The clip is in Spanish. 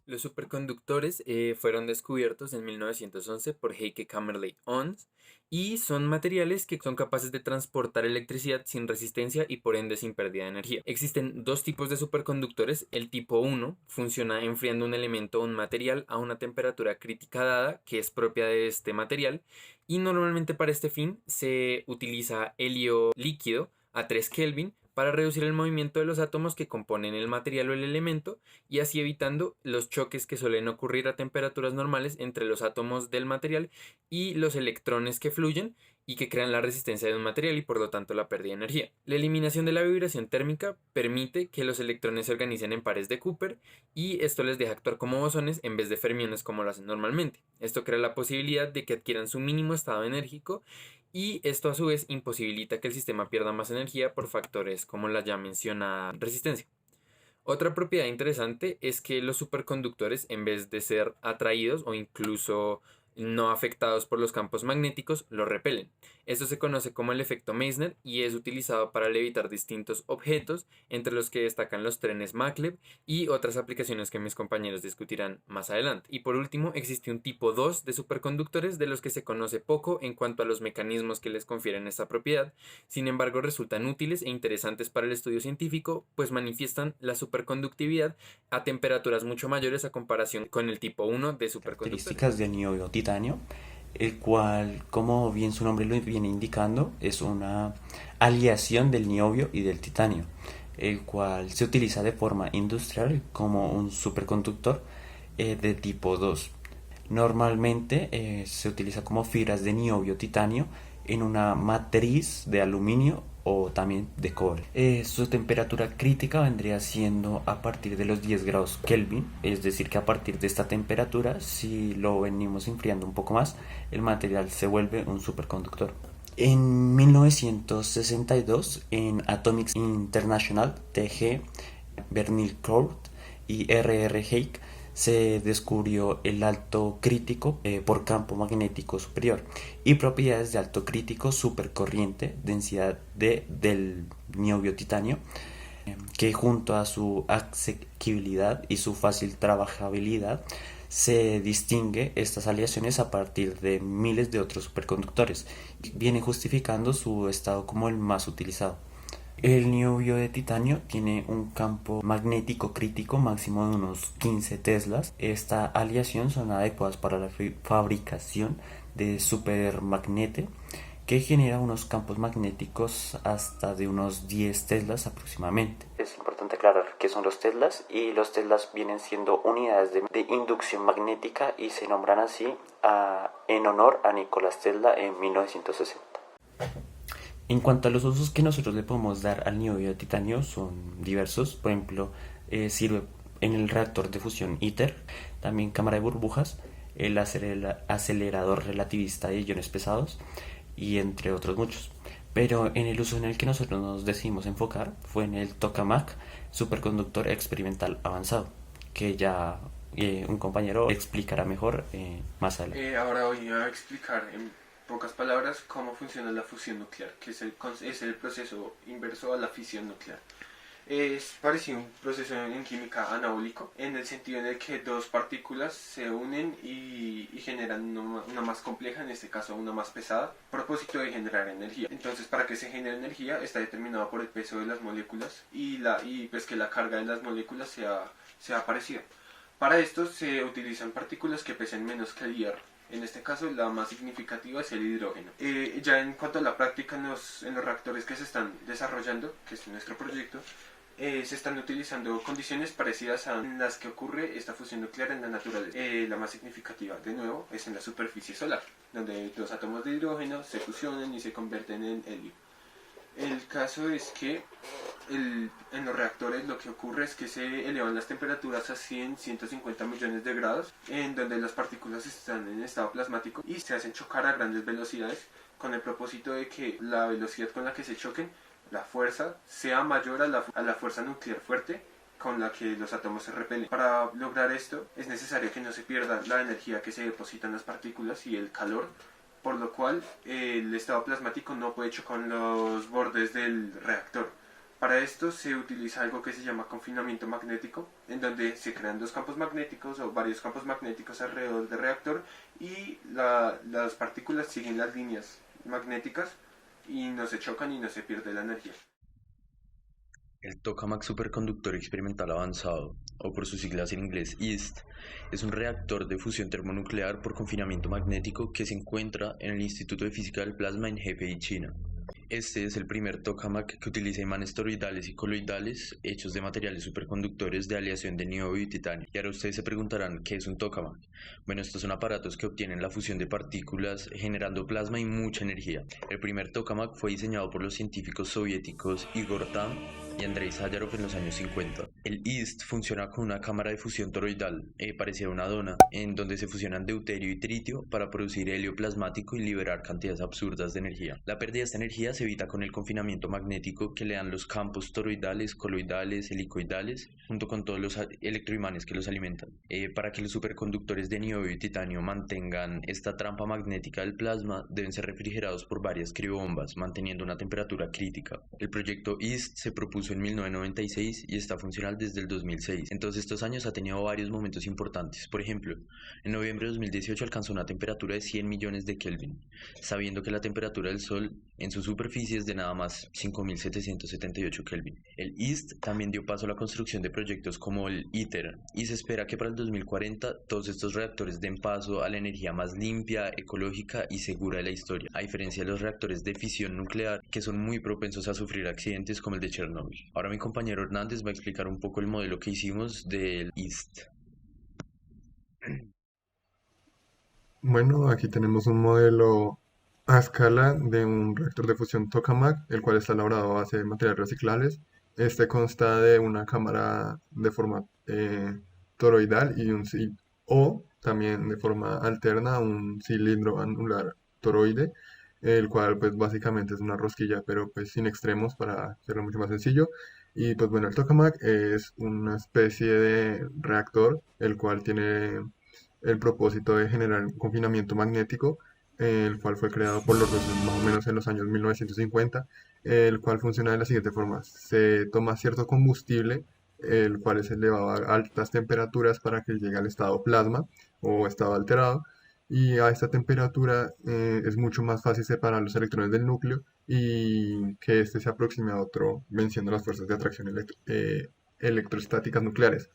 Los superconductores fueron descubiertos en 1911 por Heike Kamerley Ons y son materiales que son capaces de transportar electricidad sin resistencia y por ende sin pérdida de energía. Existen dos tipos de superconductores. El tipo 1 funciona enfriando un elemento o un material a una temperatura crítica dada que es propia de este material y normalmente para este fin se utiliza helio líquido a 3 Kelvin para reducir el movimiento de los átomos que componen el material o el elemento y así evitando los choques que suelen ocurrir a temperaturas normales entre los átomos del material y los electrones que fluyen y que crean la resistencia de un material y por lo tanto la pérdida de energía. La eliminación de la vibración térmica permite que los electrones se organicen en pares de Cooper y esto les deja actuar como bosones en vez de fermiones como lo hacen normalmente. Esto crea la posibilidad de que adquieran su mínimo estado enérgico y esto a su vez imposibilita que el sistema pierda más energía por factores como la ya mencionada resistencia. Otra propiedad interesante es que los superconductores, en vez de ser atraídos o incluso no afectados por los campos magnéticos, los repelen. Esto se conoce como el efecto Meissner y es utilizado para levitar distintos objetos, entre los que destacan los trenes maglev y otras aplicaciones que mis compañeros discutirán más adelante. Y por último, existe un tipo 2 de superconductores de los que se conoce poco en cuanto a los mecanismos que les confieren esta propiedad. Sin embargo, resultan útiles e interesantes para el estudio científico, pues manifiestan la superconductividad a temperaturas mucho mayores a comparación con el tipo 1 de superconductores. Características del niobio titanio, el cual, como bien su nombre lo viene indicando, es una aleación del niobio y del titanio, el cual se utiliza de forma industrial como un superconductor de tipo 2. Normalmente se utiliza como fibras de niobio titanio en una matriz de aluminio o también de cobre. Su temperatura crítica vendría siendo a partir de los 10 grados Kelvin, es decir que a partir de esta temperatura, si lo venimos enfriando un poco más, el material se vuelve un superconductor. En 1962, en Atomic International, TG, Bernil-Court y R.R. Heik se descubrió el alto crítico por campo magnético superior y propiedades de alto crítico supercorriente, densidad del niobio titanio, que junto a su asequibilidad y su fácil trabajabilidad se distingue estas aleaciones a partir de miles de otros superconductores, viene justificando su estado como el más utilizado. El niobio de titanio tiene un campo magnético crítico máximo de unos 15 teslas. Esta aleación son adecuadas para la fabricación de supermagnete que genera unos campos magnéticos hasta de unos 10 teslas aproximadamente. Es importante aclarar qué son los teslas, y los teslas vienen siendo unidades de inducción magnética y se nombran así en honor a Nicolás Tesla en 1960. En cuanto a los usos que nosotros le podemos dar al niobio de titanio son diversos. Por ejemplo, sirve en el reactor de fusión ITER, también cámara de burbujas, el acelerador relativista de iones pesados y entre otros muchos. Pero en el uso en el que nosotros nos decidimos enfocar fue en el tokamak superconductor experimental avanzado, que ya un compañero explicará mejor más adelante. Ahora voy a explicar en pocas palabras cómo funciona la fusión nuclear, que es el proceso inverso a la fisión nuclear. Es parecido a un proceso en química anabólico, en el sentido en el que dos partículas se unen y generan una más compleja, en este caso una más pesada, a propósito de generar energía. Entonces, para que se genere energía está determinado por el peso de las moléculas y pues que la carga de las moléculas sea parecida. Para esto se utilizan partículas que pesen menos que el hierro. En este caso la más significativa es el hidrógeno. Ya en cuanto a la práctica en los reactores que se están desarrollando, que es nuestro proyecto, se están utilizando condiciones parecidas a las que ocurre esta fusión nuclear en la naturaleza. La más significativa, de nuevo, es en la superficie solar, donde los átomos de hidrógeno se fusionan y se convierten en helio. El caso es que en los reactores lo que ocurre es que se elevan las temperaturas a 150 millones de grados, en donde las partículas están en estado plasmático y se hacen chocar a grandes velocidades con el propósito de que la velocidad con la que se choquen, la fuerza, sea mayor a la fuerza nuclear fuerte con la que los átomos se repelen. Para lograr esto es necesario que no se pierda la energía que se deposita en las partículas y el calor, por lo cual el estado plasmático no puede chocar con los bordes del reactor. Para esto se utiliza algo que se llama confinamiento magnético, en donde se crean dos campos magnéticos o varios campos magnéticos alrededor del reactor y las partículas siguen las líneas magnéticas y no se chocan y no se pierde la energía. El tokamak superconductor experimental avanzado, o por sus siglas en inglés EAST, es un reactor de fusión termonuclear por confinamiento magnético que se encuentra en el Instituto de Física del Plasma en Hefei, China. Este es el primer tokamak que utiliza imanes toroidales y coloidales hechos de materiales superconductores de aleación de niobio y titanio. Y ahora ustedes se preguntarán, ¿qué es un tokamak? Bueno, estos son aparatos que obtienen la fusión de partículas generando plasma y mucha energía. El primer tokamak fue diseñado por los científicos soviéticos Igor Tamm y Andrei Sájarov en los años 50. El EAST funciona con una cámara de fusión toroidal, parecida a una dona, en donde se fusionan deuterio y tritio para producir helio plasmático y liberar cantidades absurdas de energía. La pérdida de esta energía se evita con el confinamiento magnético que le dan los campos toroidales, coloidales, helicoidales, junto con todos los electroimanes que los alimentan. Para que los superconductores de niobio y titanio mantengan esta trampa magnética del plasma, deben ser refrigerados por varias criobombas, manteniendo una temperatura crítica. El proyecto EAST se propuso en 1996 y está funcional desde el 2006. En todos estos años ha tenido varios momentos importantes. Por ejemplo, en noviembre de 2018 alcanzó una temperatura de 100 millones de Kelvin, sabiendo que la temperatura del Sol en su superficie es de nada más 5.778 Kelvin. El EAST también dio paso a la construcción de proyectos como el ITER, y se espera que para el 2040 todos estos reactores den paso a la energía más limpia, ecológica y segura de la historia, a diferencia de los reactores de fisión nuclear, que son muy propensos a sufrir accidentes como el de Chernobyl. Ahora mi compañero Hernández va a explicar un poco el modelo que hicimos del EAST. Bueno, aquí tenemos un modelo a escala de un reactor de fusión tokamak, el cual está elaborado a base de materiales reciclables. Este consta de una cámara de forma toroidal o también de forma alterna un cilindro anular toroide, el cual pues básicamente es una rosquilla, pero pues sin extremos para hacerlo mucho más sencillo. Y pues bueno, el tokamak es una especie de reactor, el cual tiene el propósito de generar un confinamiento magnético, el cual fue creado por los rusos más o menos en los años 1950, el cual funciona de la siguiente forma. Se toma cierto combustible, el cual es elevado a altas temperaturas para que llegue al estado plasma o estado alterado, y a esta temperatura es mucho más fácil separar los electrones del núcleo y que éste se aproxime a otro venciendo las fuerzas de atracción electrostáticas nucleares.